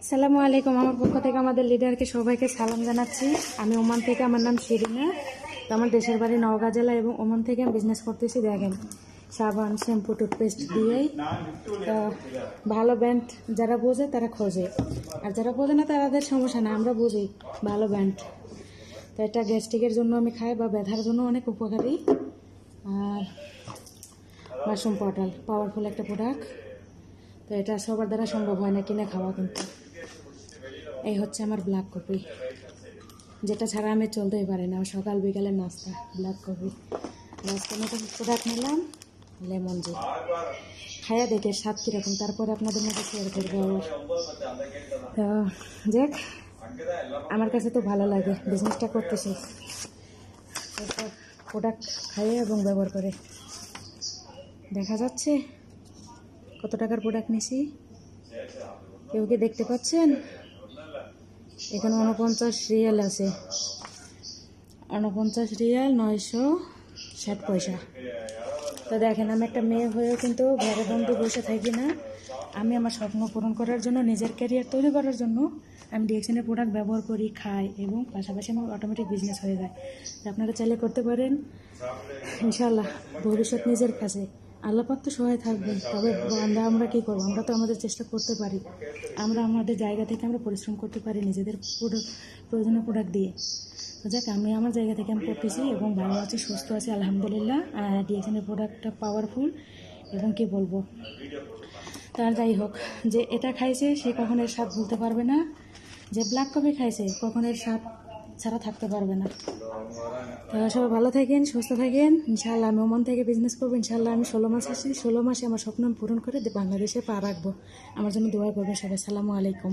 আসসালামু আলাইকুম। আমার পক্ষ থেকে আমাদের লিডারকে সবাইকে সালাম জানাচ্ছি। আমি ওমান থেকে, আমার নাম শিরিনা। তো আমার দেশের বাড়ি নওগাঁ জেলা এবং ওমান থেকে আমি বিজনেস করতেছি। দেখেন, সাবান, শ্যাম্পু, টুথপেস্ট দিয়েই। ভালো ব্র্যান্ড যারা বোঝে তারা খোঁজে, আর যারা বোঝে না তাদের সমস্যা না, আমরা বুঝি ভালো ব্র্যান্ড। তো এটা গ্যাস্ট্রিকের জন্য আমি খাই, বা ব্যথার জন্য অনেক উপকারী। আর মাশরুম পটাল পাওয়ারফুল একটা প্রোডাক্ট। তো এটা সবার দ্বারা সম্ভব হয় না কিনে খাওয়া, কিন্তু এই হচ্ছে আমার ব্ল্যাক কফি, যেটা ছাড়া আমি চলতেই পারি না। সকাল বিকালের নাস্তা ব্ল্যাক কফি। আজকে নতুন প্রোডাক্ট নিলাম, লেমন জি। খাইয়া দেখে স্বাদ কীরকম, তারপরে আপনাদের মধ্যে শেয়ার করবো। তো যাক, আমার কাছে তো ভালো লাগে, বিজনেসটা করতেছি। এরপর প্রোডাক্ট খাইয়ে এবং ব্যবহার করে দেখা যাচ্ছে কত টাকার প্রোডাক্ট নিছি। কেউ কি দেখতে পাচ্ছেন? এখানে 49 রিয়াল আছে, 49 রিয়াল 960 পয়সা। তো দেখেন, আমি একটা মেয়ে হয়েও কিন্তু ঘরে বন্ধু বসে থাকি না। আমি আমার স্বপ্ন পূরণ করার জন্য, নিজের ক্যারিয়ার তৈরি করার জন্য আমি ডিএক্সএনের প্রোডাক্ট ব্যবহার করি, খাই, এবং পাশাপাশি আমার অটোমেটিক বিজনেস হয়ে যায়। আপনারা চাইলে করতে পারেন ইনশাআল্লাহ। ভবিষ্যৎ নিজের কাছে, আল্লাহ পাক তো সহায় থাকবেন। তবে আমরা কী করবো? আমরা তো আমাদের চেষ্টা করতে পারি, আমরা আমাদের জায়গা থেকে আমরা পরিশ্রম করতে পারি নিজেদের প্রয়োজনীয় প্রোডাক্ট দিয়ে। তো যাক, আমি আমার জায়গা থেকে আমি করতেছি এবং ভালো আছি, সুস্থ আছি আলহামদুলিল্লাহ। ডিএক্সএনের প্রোডাক্টটা পাওয়ারফুল, এবং কি বলবো। তার যাই হোক, যে এটা খাইছে সে কখনো এর স্বাদ ভুলতে পারবে না, যে ব্ল্যাক কফি খাইছে কখনো এর স্বাদ ছাড়া থাকতে পারবে না। তো সবাই ভালো থাকেন, সুস্থ থাকেন। ইনশাআল্লাহ আমি ওমান থেকে বিজনেস করবো। ইনশাআল্লাহ আমি 16 মাস আছি, 16 মাসে আমার স্বপ্ন পূরণ করে বাংলাদেশে পা রাখবো। আমার জন্য দোয়া করবেন সবাই। আসসালামু আলাইকুম।